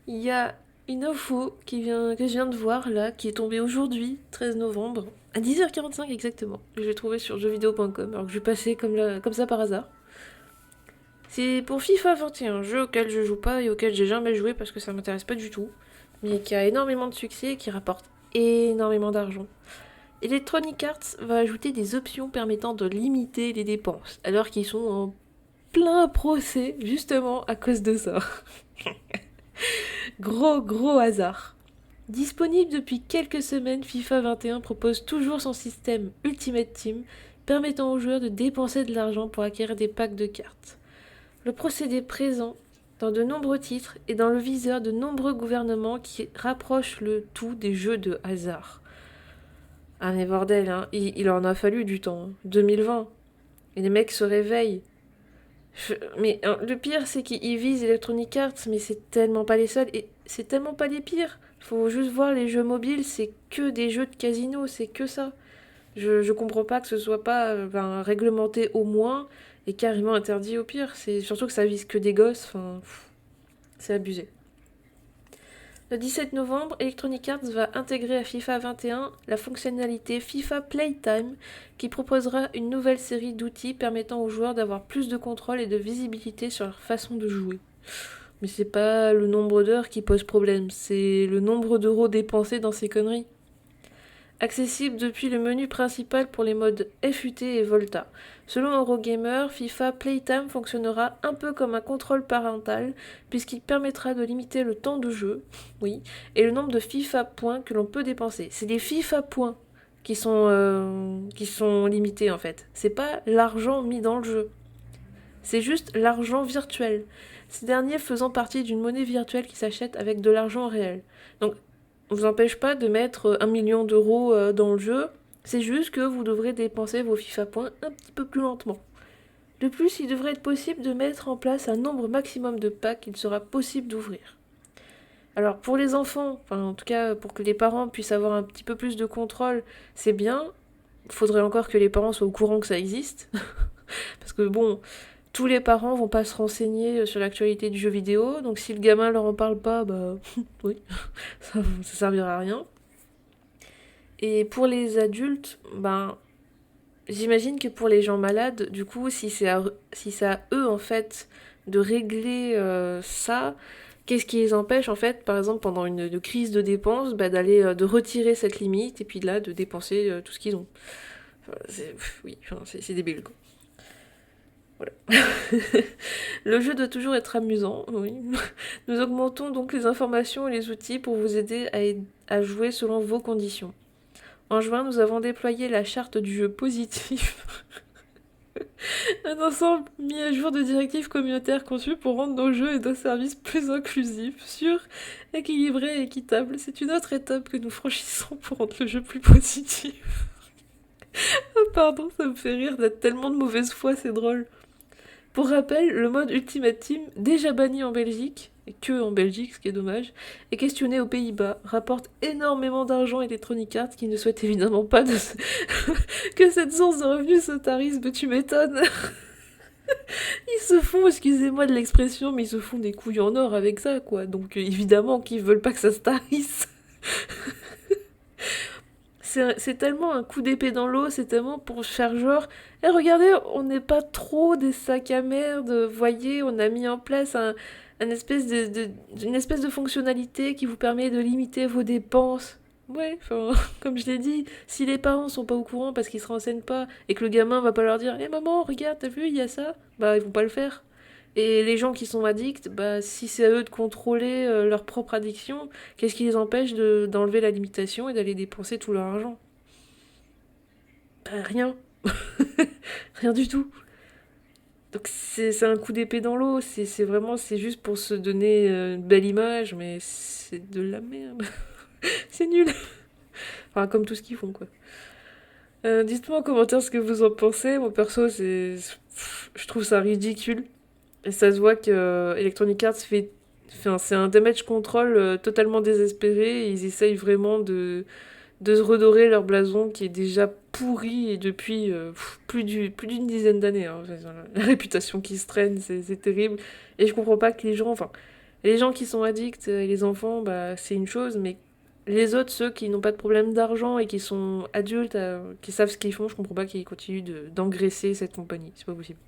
Il y a une info que je viens de voir là, qui est tombée aujourd'hui, 13 novembre, à 10h45 exactement. Je l'ai trouvée sur jeuxvideo.com, alors que je vais passer comme ça par hasard. C'est pour FIFA 21, un jeu auquel je joue pas et auquel j'ai jamais joué parce que ça m'intéresse pas du tout, mais qui a énormément de succès et qui rapporte énormément d'argent. Electronic Arts va ajouter des options permettant de limiter les dépenses, alors qu'ils sont en plein procès justement à cause de ça. Gros hasard. Disponible depuis quelques semaines, FIFA 21 propose toujours son système Ultimate Team, permettant aux joueurs de dépenser de l'argent pour acquérir des packs de cartes. Le procédé présent dans de nombreux titres et dans le viseur de nombreux gouvernements qui rapprochent le tout des jeux de hasard. Ah mais bordel, hein, il en a fallu du temps. 2020. Et les mecs se réveillent. Mais hein, le pire, c'est qu'ils visent Electronic Arts, mais c'est tellement pas les seuls. Et c'est tellement pas les pires. Faut juste voir les jeux mobiles, c'est que des jeux de casino, c'est que ça. Je comprends pas que ce soit pas réglementé au moins et carrément interdit au pire. C'est surtout que ça vise que des gosses, c'est abusé. Le 17 novembre, Electronic Arts va intégrer à FIFA 21 la fonctionnalité FIFA Playtime qui proposera une nouvelle série d'outils permettant aux joueurs d'avoir plus de contrôle et de visibilité sur leur façon de jouer. Mais c'est pas le nombre d'heures qui pose problème, c'est le nombre d'euros dépensés dans ces conneries. Accessible depuis le menu principal pour les modes FUT et Volta. Selon Eurogamer, FIFA Playtime fonctionnera un peu comme un contrôle parental, puisqu'il permettra de limiter le temps de jeu, oui, et le nombre de FIFA points que l'on peut dépenser. C'est les FIFA points qui sont limités en fait. C'est pas l'argent mis dans le jeu. C'est juste l'argent virtuel. Ces derniers faisant partie d'une monnaie virtuelle qui s'achète avec de l'argent réel. Donc on vous empêche pas de mettre 1 million d'euros dans le jeu, c'est juste que vous devrez dépenser vos FIFA points un petit peu plus lentement. De plus, il devrait être possible de mettre en place un nombre maximum de packs qu'il sera possible d'ouvrir. Alors pour les enfants, enfin en tout cas pour que les parents puissent avoir un petit peu plus de contrôle, c'est bien. Il faudrait encore que les parents soient au courant que ça existe. Parce que bon, tous les parents vont pas se renseigner sur l'actualité du jeu vidéo, donc si le gamin leur en parle pas, bah oui, ça servira à rien. Et pour les adultes, ben, j'imagine que pour les gens malades, du coup, si c'est à eux, en fait, de régler ça, qu'est-ce qui les empêche, en fait, par exemple, pendant une crise de dépenses, bah, de retirer cette limite et puis là, de dépenser tout ce qu'ils ont. Oui, c'est débile, quoi. Voilà. Le jeu doit toujours être amusant, oui. Nous augmentons donc les informations et les outils pour vous aider à jouer selon vos conditions. En juin, nous avons déployé la charte du jeu positif, un ensemble mis à jour de directives communautaires conçues pour rendre nos jeux et nos services plus inclusifs, sûrs, équilibrés et équitables. C'est une autre étape que nous franchissons pour rendre le jeu plus positif. Oh, pardon, ça me fait rire d'être tellement de mauvaise foi, c'est drôle. Pour rappel, le mode Ultimate Team, déjà banni en Belgique, et que en Belgique, ce qui est dommage, est questionné aux Pays-Bas, rapporte énormément d'argent à Electronic Arts qui ne souhaite évidemment pas que cette source de revenus se tarisse, mais tu m'étonnes. Ils se font, excusez-moi de l'expression, mais ils se font des couilles en or avec ça, quoi. Donc évidemment qu'ils veulent pas que ça se tarisse. C'est tellement un coup d'épée dans l'eau, c'est tellement pour faire genre, eh regardez, on n'est pas trop des sacs à merde, voyez, on a mis en place une espèce de fonctionnalité qui vous permet de limiter vos dépenses. Ouais, enfin, comme je l'ai dit, si les parents sont pas au courant parce qu'ils se renseignent pas et que le gamin va pas leur dire, eh maman, regarde, t'as vu, il y a ça, bah ils vont pas le faire. Et les gens qui sont addicts, bah, si c'est à eux de contrôler leur propre addiction, qu'est-ce qui les empêche d'enlever la limitation et d'aller dépenser tout leur argent? Bah, rien. Rien du tout. Donc c'est un coup d'épée dans l'eau, c'est juste pour se donner une belle image, mais c'est de la merde. C'est nul. Enfin, comme tout ce qu'ils font, quoi. Dites-moi en commentaire ce que vous en pensez. Moi, perso, je trouve ça ridicule. Et ça se voit que Electronic Arts enfin, c'est un damage control totalement désespéré. Et ils essayent vraiment de se redorer leur blason qui est déjà pourri et depuis plus d'une dizaine d'années. Hein. La réputation qui se traîne, c'est terrible. Et je comprends pas que les gens. Enfin, Les gens qui sont addicts et les enfants, bah, c'est une chose, mais les autres, ceux qui n'ont pas de problème d'argent et qui sont adultes, qui savent ce qu'ils font, je comprends pas qu'ils continuent d'engraisser cette compagnie. C'est pas possible.